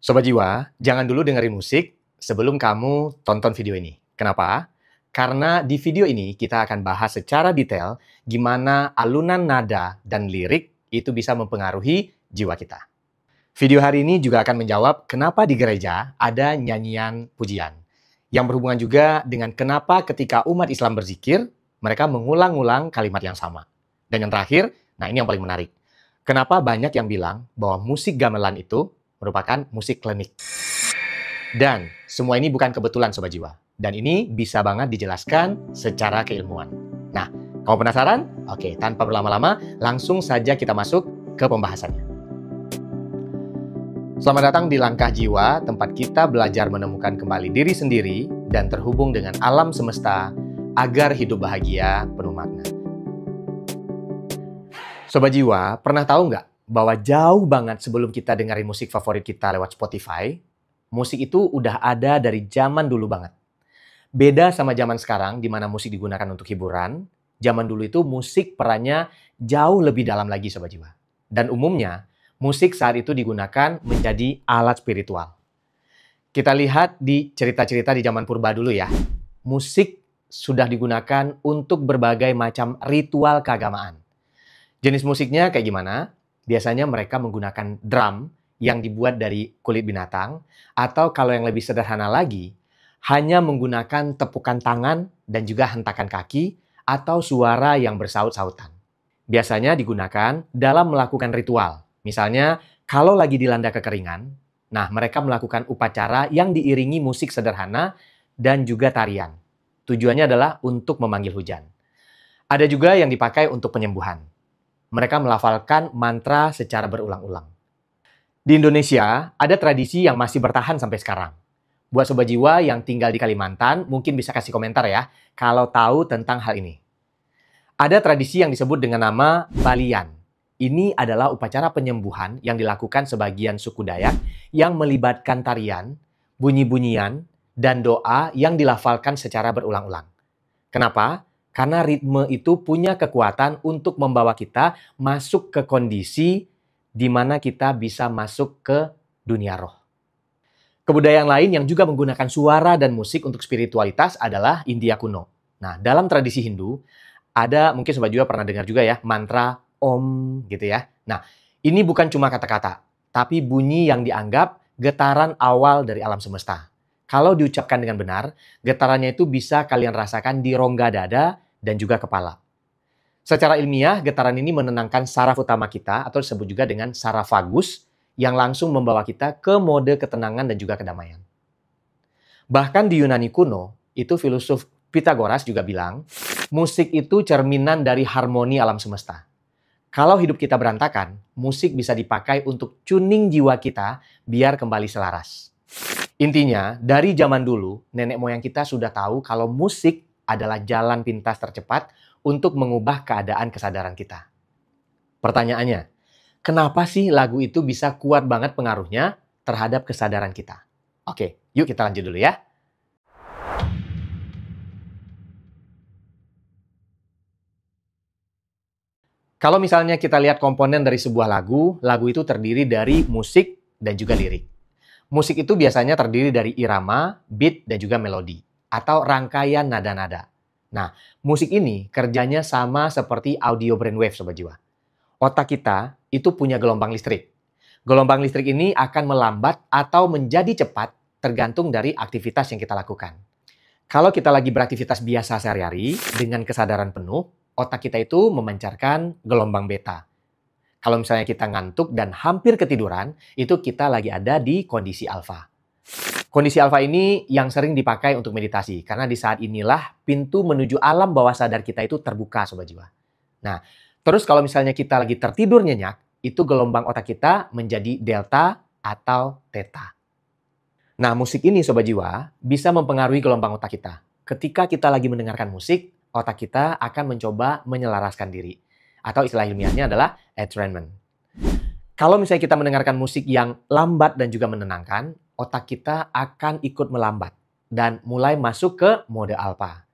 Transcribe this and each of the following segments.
Sobat Jiwa, jangan dulu dengerin musik sebelum kamu tonton video ini. Kenapa? Karena di video ini kita akan bahas secara detail gimana alunan nada dan lirik itu bisa mempengaruhi jiwa kita. Video hari ini juga akan menjawab kenapa di gereja ada nyanyian pujian. Yang berhubungan juga dengan kenapa ketika umat Islam berzikir, mereka mengulang-ulang kalimat yang sama. Dan yang terakhir, nah ini yang paling menarik. Kenapa banyak yang bilang bahwa musik gamelan itu merupakan musik klinik. Dan semua ini bukan kebetulan Sobat Jiwa. Dan ini bisa banget dijelaskan secara keilmuan. Nah, kamu penasaran? Oke, tanpa berlama-lama, langsung saja kita masuk ke pembahasannya. Selamat datang di Langkah Jiwa, tempat kita belajar menemukan kembali diri sendiri dan terhubung dengan alam semesta agar hidup bahagia penuh makna. Sobat Jiwa, pernah tahu nggak bahwa jauh banget sebelum kita dengerin musik favorit kita lewat Spotify, musik itu udah ada dari zaman dulu banget. Beda sama zaman sekarang di mana musik digunakan untuk hiburan, zaman dulu itu musik perannya jauh lebih dalam lagi Sobat Jiwa. Dan umumnya, musik saat itu digunakan menjadi alat spiritual. Kita lihat di cerita-cerita di zaman purba dulu ya. Musik sudah digunakan untuk berbagai macam ritual keagamaan. Jenis musiknya kayak gimana? Biasanya mereka menggunakan drum yang dibuat dari kulit binatang, atau kalau yang lebih sederhana lagi, hanya menggunakan tepukan tangan dan juga hentakan kaki atau suara yang bersaut-sautan. Biasanya digunakan dalam melakukan ritual. Misalnya, kalau lagi dilanda kekeringan, nah mereka melakukan upacara yang diiringi musik sederhana dan juga tarian. Tujuannya adalah untuk memanggil hujan. Ada juga yang dipakai untuk penyembuhan. Mereka melafalkan mantra secara berulang-ulang. Di Indonesia, ada tradisi yang masih bertahan sampai sekarang. Buat Sobat Jiwa yang tinggal di Kalimantan, mungkin bisa kasih komentar ya, kalau tahu tentang hal ini. Ada tradisi yang disebut dengan nama Balian. Ini adalah upacara penyembuhan yang dilakukan sebagian suku Dayak yang melibatkan tarian, bunyi-bunyian, dan doa yang dilafalkan secara berulang-ulang. Kenapa? Karena ritme itu punya kekuatan untuk membawa kita masuk ke kondisi di mana kita bisa masuk ke dunia roh. Kebudayaan lain yang juga menggunakan suara dan musik untuk spiritualitas adalah India kuno. Nah, dalam tradisi Hindu, ada mungkin Sobat Jiwa pernah dengar juga ya, mantra Om gitu ya. Nah, ini bukan cuma kata-kata, tapi bunyi yang dianggap getaran awal dari alam semesta. Kalau diucapkan dengan benar, getarannya itu bisa kalian rasakan di rongga dada dan juga kepala. Secara ilmiah, getaran ini menenangkan saraf utama kita atau disebut juga dengan saraf vagus yang langsung membawa kita ke mode ketenangan dan juga kedamaian. Bahkan di Yunani kuno, itu filosof Pythagoras juga bilang, musik itu cerminan dari harmoni alam semesta. Kalau hidup kita berantakan, musik bisa dipakai untuk tuning jiwa kita biar kembali selaras. Intinya, dari zaman dulu, nenek moyang kita sudah tahu kalau musik adalah jalan pintas tercepat untuk mengubah keadaan kesadaran kita. Pertanyaannya, kenapa sih lagu itu bisa kuat banget pengaruhnya terhadap kesadaran kita? Oke, yuk kita lanjut dulu ya. Kalau misalnya kita lihat komponen dari sebuah lagu, lagu itu terdiri dari musik dan juga lirik. Musik itu biasanya terdiri dari irama, beat, dan juga melodi, atau rangkaian nada-nada. Nah, musik ini kerjanya sama seperti audio brainwave Sobat Jiwa. Otak kita itu punya gelombang listrik. Gelombang listrik ini akan melambat atau menjadi cepat tergantung dari aktivitas yang kita lakukan. Kalau kita lagi beraktivitas biasa sehari-hari dengan kesadaran penuh, otak kita itu memancarkan gelombang beta. Kalau misalnya kita ngantuk dan hampir ketiduran, itu kita lagi ada di kondisi alfa. Kondisi alfa ini yang sering dipakai untuk meditasi, karena di saat inilah pintu menuju alam bawah sadar kita itu terbuka, Sobat Jiwa. Nah, terus kalau misalnya kita lagi tertidur nyenyak, itu gelombang otak kita menjadi delta atau theta. Nah, musik ini, Sobat Jiwa, bisa mempengaruhi gelombang otak kita. Ketika kita lagi mendengarkan musik, otak kita akan mencoba menyelaraskan diri. Atau istilah ilmiahnya adalah entrainment. Kalau misalnya kita mendengarkan musik yang lambat dan juga menenangkan, otak kita akan ikut melambat dan mulai masuk ke mode alfa.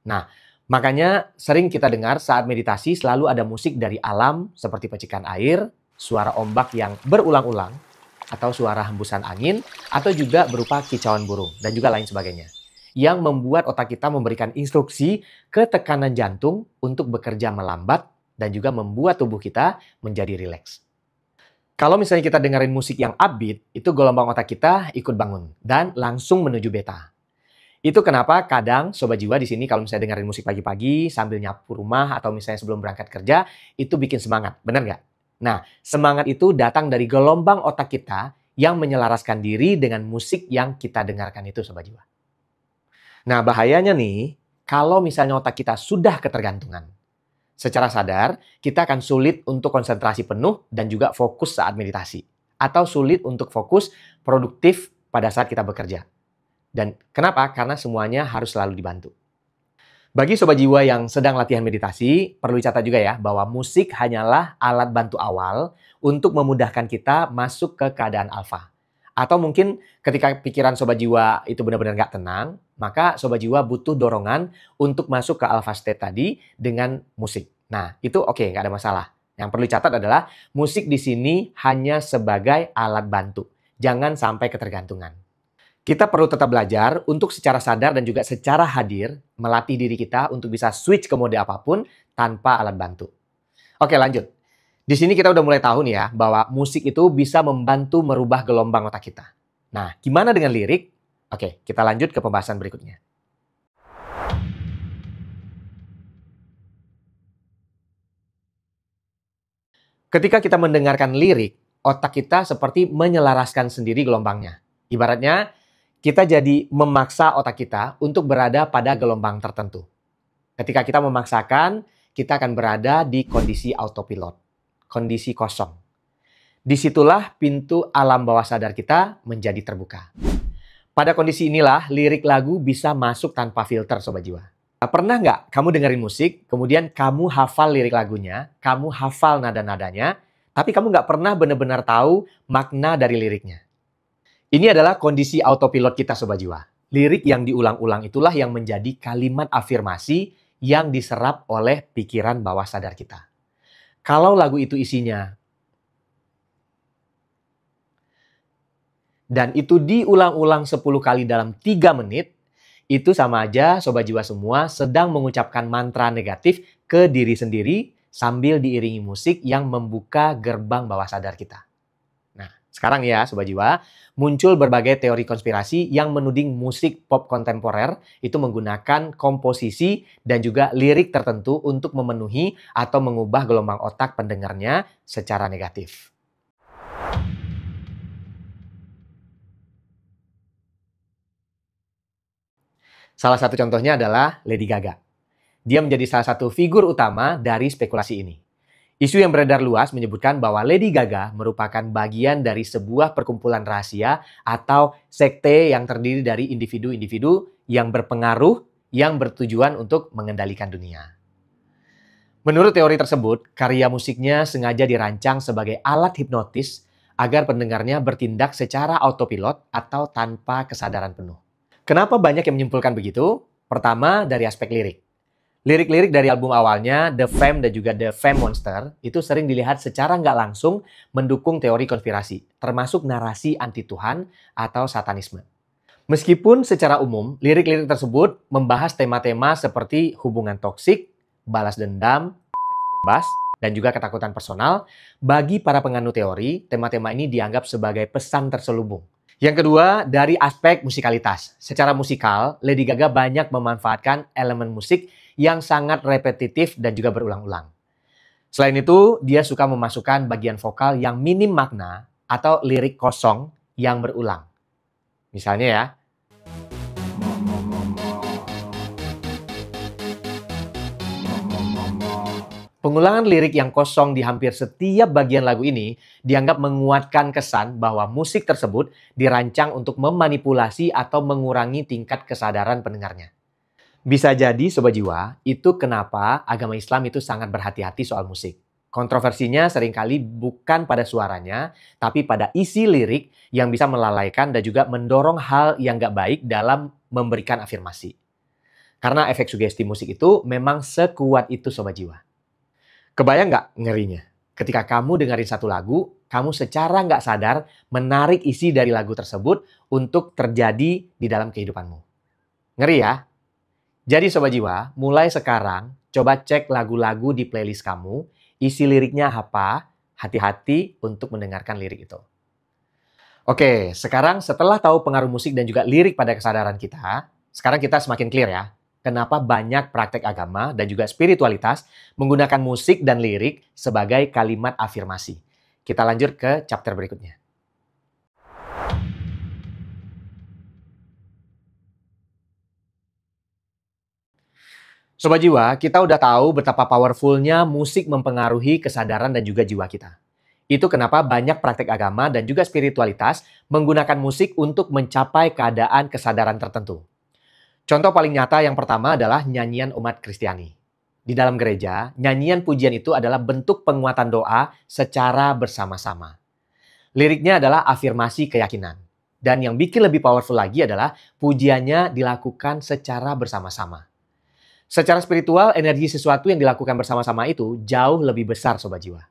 Nah, makanya sering kita dengar saat meditasi selalu ada musik dari alam seperti percikan air, suara ombak yang berulang-ulang, atau suara hembusan angin, atau juga berupa kicauan burung, dan juga lain sebagainya. Yang membuat otak kita memberikan instruksi ke tekanan jantung untuk bekerja melambat dan juga membuat tubuh kita menjadi rileks. Kalau misalnya kita dengerin musik yang upbeat, itu gelombang otak kita ikut bangun dan langsung menuju beta. Itu kenapa kadang Sobat Jiwa di sini kalau misalnya dengerin musik pagi-pagi sambil nyapu rumah atau misalnya sebelum berangkat kerja, itu bikin semangat, benar nggak? Nah, semangat itu datang dari gelombang otak kita yang menyelaraskan diri dengan musik yang kita dengarkan itu, Sobat Jiwa. Nah, bahayanya nih, kalau misalnya otak kita sudah ketergantungan, secara sadar, kita akan sulit untuk konsentrasi penuh dan juga fokus saat meditasi. Atau sulit untuk fokus produktif pada saat kita bekerja. Dan kenapa? Karena semuanya harus selalu dibantu. Bagi Sobat Jiwa yang sedang latihan meditasi, perlu dicatat juga ya bahwa musik hanyalah alat bantu awal untuk memudahkan kita masuk ke keadaan alfa. Atau mungkin ketika pikiran Sobat Jiwa itu benar-benar nggak tenang, maka Sobat Jiwa butuh dorongan untuk masuk ke alpha state tadi dengan musik. Nah, itu oke, nggak ada masalah. Yang perlu dicatat adalah musik di sini hanya sebagai alat bantu. Jangan sampai ketergantungan. Kita perlu tetap belajar untuk secara sadar dan juga secara hadir melatih diri kita untuk bisa switch ke mode apapun tanpa alat bantu. Oke, lanjut. Di sini kita udah mulai tahu nih ya bahwa musik itu bisa membantu merubah gelombang otak kita. Nah, gimana dengan lirik? Oke, kita lanjut ke pembahasan berikutnya. Ketika kita mendengarkan lirik, otak kita seperti menyelaraskan sendiri gelombangnya. Ibaratnya, kita jadi memaksa otak kita untuk berada pada gelombang tertentu. Ketika kita memaksakan, kita akan berada di kondisi autopilot, kondisi kosong. Disitulah pintu alam bawah sadar kita menjadi terbuka. Pada kondisi inilah lirik lagu bisa masuk tanpa filter, Sobat Jiwa. Pernah nggak kamu dengerin musik, kemudian kamu hafal lirik lagunya, kamu hafal nada-nadanya, tapi kamu nggak pernah benar-benar tahu makna dari liriknya? Ini adalah kondisi autopilot kita, Sobat Jiwa. Lirik yang diulang-ulang itulah yang menjadi kalimat afirmasi yang diserap oleh pikiran bawah sadar kita. Kalau lagu itu isinya dan itu diulang-ulang 10 kali dalam 3 menit, itu sama aja Sobat Jiwa semua sedang mengucapkan mantra negatif ke diri sendiri sambil diiringi musik yang membuka gerbang bawah sadar kita. Nah, sekarang ya Sobat Jiwa, muncul berbagai teori konspirasi yang menuding musik pop kontemporer itu menggunakan komposisi dan juga lirik tertentu untuk memenuhi atau mengubah gelombang otak pendengarnya secara negatif. Salah satu contohnya adalah Lady Gaga. Dia menjadi salah satu figur utama dari spekulasi ini. Isu yang beredar luas menyebutkan bahwa Lady Gaga merupakan bagian dari sebuah perkumpulan rahasia atau sekte yang terdiri dari individu-individu yang berpengaruh yang bertujuan untuk mengendalikan dunia. Menurut teori tersebut, karya musiknya sengaja dirancang sebagai alat hipnotis agar pendengarnya bertindak secara autopilot atau tanpa kesadaran penuh. Kenapa banyak yang menyimpulkan begitu? Pertama, dari aspek lirik. Lirik-lirik dari album awalnya, The Fame dan juga The Fame Monster, itu sering dilihat secara nggak langsung mendukung teori konspirasi, termasuk narasi anti-Tuhan atau satanisme. Meskipun secara umum, lirik-lirik tersebut membahas tema-tema seperti hubungan toksik, balas dendam, seks bebas, dan juga ketakutan personal, bagi para penganut teori, tema-tema ini dianggap sebagai pesan terselubung. Yang kedua, dari aspek musikalitas. Secara musikal, Lady Gaga banyak memanfaatkan elemen musik yang sangat repetitif dan juga berulang-ulang. Selain itu, dia suka memasukkan bagian vokal yang minim makna atau lirik kosong yang berulang. Misalnya ya, pengulangan lirik yang kosong di hampir setiap bagian lagu ini dianggap menguatkan kesan bahwa musik tersebut dirancang untuk memanipulasi atau mengurangi tingkat kesadaran pendengarnya. Bisa jadi Sobat Jiwa, itu kenapa agama Islam itu sangat berhati-hati soal musik. Kontroversinya seringkali bukan pada suaranya, tapi pada isi lirik yang bisa melalaikan dan juga mendorong hal yang gak baik dalam memberikan afirmasi. Karena efek sugesti musik itu memang sekuat itu Sobat Jiwa. Kebayang nggak ngerinya? Ketika kamu dengerin satu lagu, kamu secara nggak sadar menarik isi dari lagu tersebut untuk terjadi di dalam kehidupanmu. Ngeri ya? Jadi Sobat Jiwa, mulai sekarang coba cek lagu-lagu di playlist kamu, isi liriknya apa, hati-hati untuk mendengarkan lirik itu. Oke, sekarang setelah tahu pengaruh musik dan juga lirik pada kesadaran kita, sekarang kita semakin clear ya. Kenapa banyak praktek agama dan juga spiritualitas menggunakan musik dan lirik sebagai kalimat afirmasi. Kita lanjut ke chapter berikutnya. Sobat Jiwa, kita udah tahu betapa powerfulnya musik mempengaruhi kesadaran dan juga jiwa kita. Itu kenapa banyak praktek agama dan juga spiritualitas menggunakan musik untuk mencapai keadaan kesadaran tertentu. Contoh paling nyata yang pertama adalah nyanyian umat Kristiani. Di dalam gereja, nyanyian pujian itu adalah bentuk penguatan doa secara bersama-sama. Liriknya adalah afirmasi keyakinan. Dan yang bikin lebih powerful lagi adalah pujiannya dilakukan secara bersama-sama. Secara spiritual, energi sesuatu yang dilakukan bersama-sama itu jauh lebih besar Sobat Jiwa.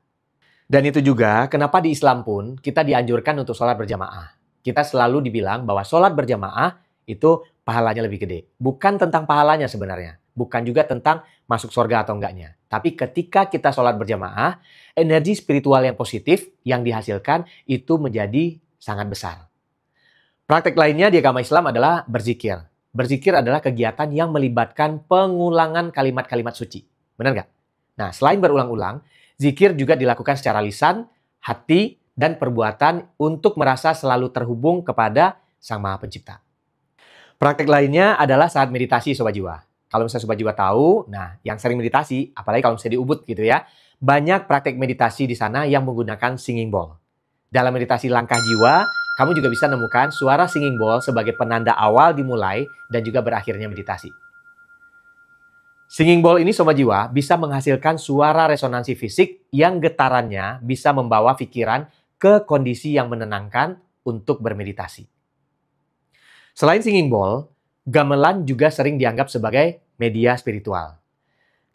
Dan itu juga kenapa di Islam pun kita dianjurkan untuk sholat berjamaah. Kita selalu dibilang bahwa sholat berjamaah itu pahalanya lebih gede. Bukan tentang pahalanya sebenarnya. Bukan juga tentang masuk surga atau enggaknya. Tapi ketika kita sholat berjamaah, energi spiritual yang positif yang dihasilkan itu menjadi sangat besar. Praktek lainnya di agama Islam adalah berzikir. Berzikir adalah kegiatan yang melibatkan pengulangan kalimat-kalimat suci. Benar nggak? Nah, selain berulang-ulang, zikir juga dilakukan secara lisan, hati, dan perbuatan untuk merasa selalu terhubung kepada Sang Maha Pencipta. Praktek lainnya adalah saat meditasi Sobat Jiwa. Kalau misalnya Sobat Jiwa tahu, nah yang sering meditasi, apalagi kalau misalnya di Ubud gitu ya, banyak praktek meditasi di sana yang menggunakan singing bowl. Dalam meditasi langkah jiwa, kamu juga bisa menemukan suara singing bowl sebagai penanda awal dimulai dan juga berakhirnya meditasi. Singing bowl ini Sobat Jiwa bisa menghasilkan suara resonansi fisik yang getarannya bisa membawa pikiran ke kondisi yang menenangkan untuk bermeditasi. Selain singing bowl, gamelan juga sering dianggap sebagai media spiritual.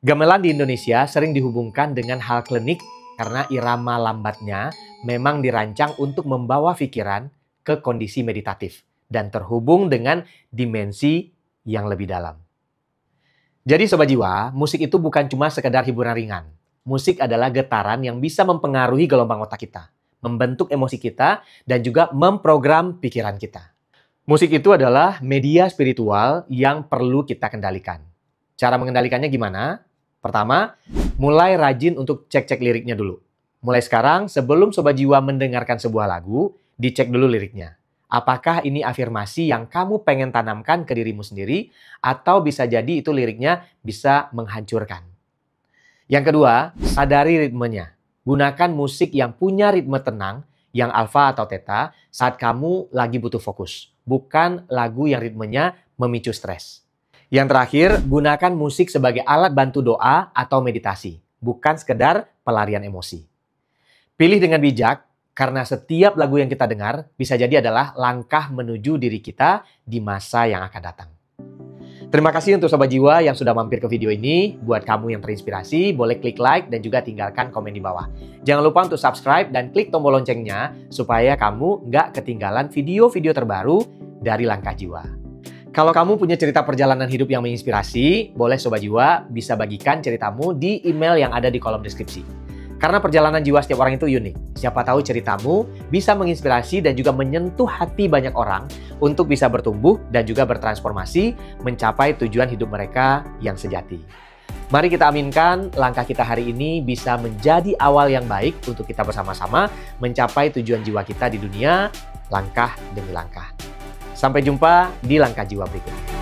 Gamelan di Indonesia sering dihubungkan dengan hal klinik karena irama lambatnya memang dirancang untuk membawa pikiran ke kondisi meditatif dan terhubung dengan dimensi yang lebih dalam. Jadi Sobat Jiwa, musik itu bukan cuma sekedar hiburan ringan. Musik adalah getaran yang bisa mempengaruhi gelombang otak kita, membentuk emosi kita, dan juga memprogram pikiran kita. Musik itu adalah media spiritual yang perlu kita kendalikan. Cara mengendalikannya gimana? Pertama, mulai rajin untuk cek-cek liriknya dulu. Mulai sekarang, sebelum Sobat Jiwa mendengarkan sebuah lagu, dicek dulu liriknya. Apakah ini afirmasi yang kamu pengen tanamkan ke dirimu sendiri, atau bisa jadi itu liriknya bisa menghancurkan. Yang kedua, sadari ritmenya. Gunakan musik yang punya ritme tenang, yang alfa atau theta, saat kamu lagi butuh fokus. Bukan lagu yang ritmenya memicu stres. Yang terakhir, gunakan musik sebagai alat bantu doa atau meditasi. Bukan sekedar pelarian emosi. Pilih dengan bijak, karena setiap lagu yang kita dengar bisa jadi adalah langkah menuju diri kita di masa yang akan datang. Terima kasih untuk Sobat Jiwa yang sudah mampir ke video ini. Buat kamu yang terinspirasi, boleh klik like dan juga tinggalkan komen di bawah. Jangan lupa untuk subscribe dan klik tombol loncengnya supaya kamu nggak ketinggalan video-video terbaru dari Langkah Jiwa. Kalau kamu punya cerita perjalanan hidup yang menginspirasi, boleh Sobat Jiwa bisa bagikan ceritamu di email yang ada di kolom deskripsi. Karena perjalanan jiwa setiap orang itu unik. Siapa tahu ceritamu bisa menginspirasi dan juga menyentuh hati banyak orang untuk bisa bertumbuh dan juga bertransformasi mencapai tujuan hidup mereka yang sejati. Mari kita aminkan langkah kita hari ini bisa menjadi awal yang baik untuk kita bersama-sama mencapai tujuan jiwa kita di dunia langkah demi langkah. Sampai jumpa di Langkah Jiwa berikutnya.